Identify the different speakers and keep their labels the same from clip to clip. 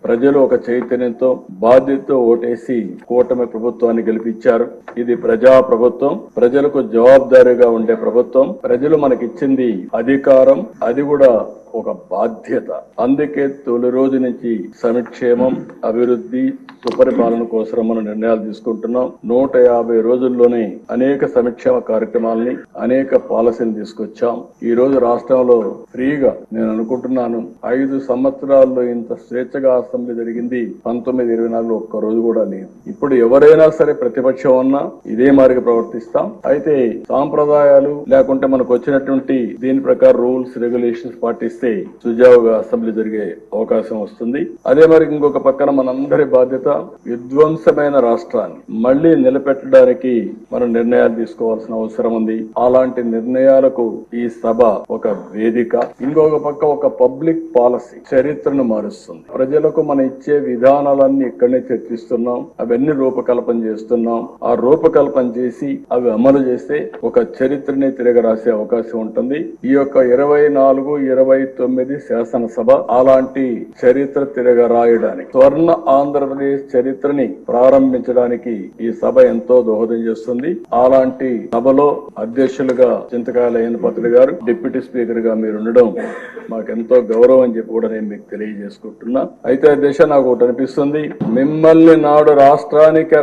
Speaker 1: ప్రజలు ఒక చైతన్యంతో బాధ్యతతో ఓటేసి కూటమి ప్రభుత్వాన్ని గెలిపించారు. ఇది ప్రజా ప్రభుత్వం, ప్రజలకు జవాబుదారీగా ఉండే ప్రభుత్వం. ప్రజలు మనకిచ్చింది అధికారం, అది కూడా ఒక బాధ్యత. అందుకే తొలి రోజు నుంచి సంక్షేమం, అభివృద్ధి, సుపరిపాలన కోసం మనం నిర్ణయాలు తీసుకుంటున్నాం. 150 రోజుల్లోనే అనేక సంక్షేమ కార్యక్రమాలని, అనేక పాలసీలు తీసుకొచ్చాం. ఈ రోజు రాష్ట్రంలో ఫ్రీగా నేను అనుకుంటున్నాను 5 సంవత్సరాల్లో ఇంత స్వేచ్ఛగా అసెంబ్లీ జరిగింది 1924 ఒక్క రోజు కూడా లేదు. ఇప్పుడు ఎవరైనా సరే ప్రతిపక్షం ఉన్నా ఇదే మాదిరిగా ప్రవర్తిస్తాం. అయితే సాంప్రదాయాలు లేకుంటే మనకు వచ్చినటువంటి దీని ప్రకారం రూల్స్, రెగ్యులేషన్స్ పాటిస్తే సుజావుగా అసెంబ్లీ జరిగే అవకాశం వస్తుంది. అదే మరి ఇంకొక పక్కన మనందరి బాధ్యత విధ్వంసమైన రాష్ట్రాన్ని మళ్లీ నిలబెట్టడానికి మనం నిర్ణయాలు తీసుకోవాల్సిన అవసరం ఉంది. అలాంటి నిర్ణయాలకు ఈ సభ ఒక వేదిక. ఇంకొక పక్క ఒక పబ్లిక్ పాలసీ చరిత్రను మారుస్తుంది. ప్రజలకు మనం ఇచ్చే విధానాలన్నీ ఇక్కడనే చర్చిస్తున్నాం, అవన్నీ రూపకల్పన చేస్తున్నాం. ఆ రూపకల్పన చేసి అవి అమలు చేస్తే ఒక చరిత్రని తిరగ రాసే అవకాశం ఉంటుంది. ఈ యొక్క 24-29 శాసనసభ అలాంటి చరిత్ర తిరగ రాయడానికి, స్వర్ణ ఆంధ్రప్రదేశ్ చరిత్రని ప్రారంభించడానికి ఈ సభ ఎంతో దోహదం చేస్తుంది. అలాంటి సభలో అధ్యక్షులుగా చింతకాయల అయ్యన్నపాత్రుడు గారు, డిప్యూటీ స్పీకర్ గా మీరు ఉండడం మాకెంతో గౌరవం అని చెప్పి కూడా నేను మీకు తెలియజేసుకుంటున్నా. అయితే అధ్యక్ష, నాకు ఒకటి అనిపిస్తుంది, మిమ్మల్ని నాడు రాష్ట్రానికి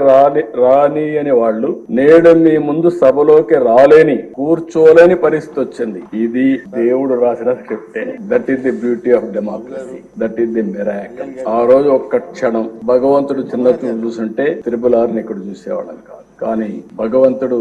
Speaker 1: రాని అని వాళ్ళు నేడు మీ ముందు సభలోకి రాలేని, కూర్చోలేని పరిస్థితి వచ్చింది. ఇది దేవుడు రాసిన స్క్రిప్టే. That is the beauty of democracy, that is the miracle. ఆ రోజు ఒక్క క్షణం భగవంతుడు చిన్న చూపు చూసుంటే త్రిపులార్ని ఇక్కడ చూసేవాళ్ళం కాదు. కానీ భగవంతుడు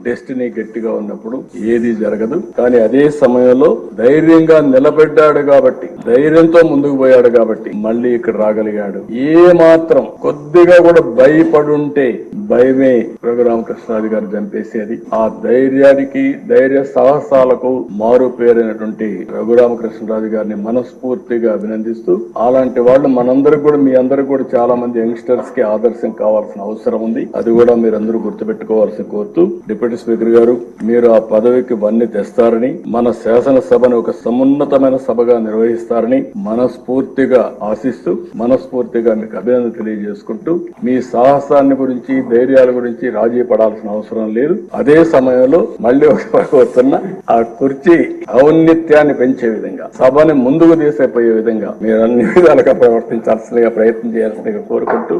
Speaker 1: డెస్టినీ గట్టిగా ఉన్నప్పుడు ఏది జరగదు. కానీ అదే సమయంలో ధైర్యంగా నిలబడ్డాడు కాబట్టి, ధైర్యంతో ముందుకు పోయాడు కాబట్టి మళ్ళీ ఇక్కడ రాగలిగాడు. ఏ మాత్రం కొద్దిగా కూడా భయపడుంటే భయమే రఘురామకృష్ణరాజు గారు చంపేసేది. ఆ ధైర్యానికి, ధైర్య సాహసాలకు మారు పేరైనటువంటి రఘురామకృష్ణరాజు గారిని మనస్ఫూర్తిగా అభినందిస్తూ, అలాంటి వాళ్ళు మనందరికి కూడా, మీ అందరికి కూడా చాలా మంది యంగ్స్టర్స్ కి ఆదర్శం కావాల్సిన అవసరం ఉంది. అది కూడా మీరందరూ గుర్తుపెట్టుకోవాల్సి కోరుతూ, డిప్యూటీ స్పీకర్ గారు మీరు ఆ పదవికి వన్నీ తెస్తారని, మన శాసనసభను ఒక సమున్నతమైన సభగా నిర్వహిస్తారని మనస్ఫూర్తిగా ఆశిస్తూ, మనస్ఫూర్తిగా మీకు అభినందన తెలియజేసుకుంటూ, మీ సాహసాన్ని గురించి, ధైర్యాల గురించి రాజీ పడాల్సిన అవసరం లేదు. అదే సమయంలో మళ్ళీ వస్తున్న ఆ కుర్చీ ఔన్నత్యాన్ని పెంచే విధంగా, సభని ముందుకు తీసుకుపోయే విధంగా మీరు అన్ని విధాలుగా ప్రవర్తించాల్సిందిగా, ప్రయత్నం చేయాల్సిందిగా కోరుకుంటూ,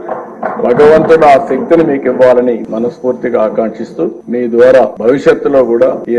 Speaker 1: భగవంతుడు ఆ శక్తిని మీకు ఇవ్వాలని మనస్ఫూర్తిగా ఆకాంక్షిస్తూ, మీ ద్వారా భవిష్యత్తులో కూడా ఈ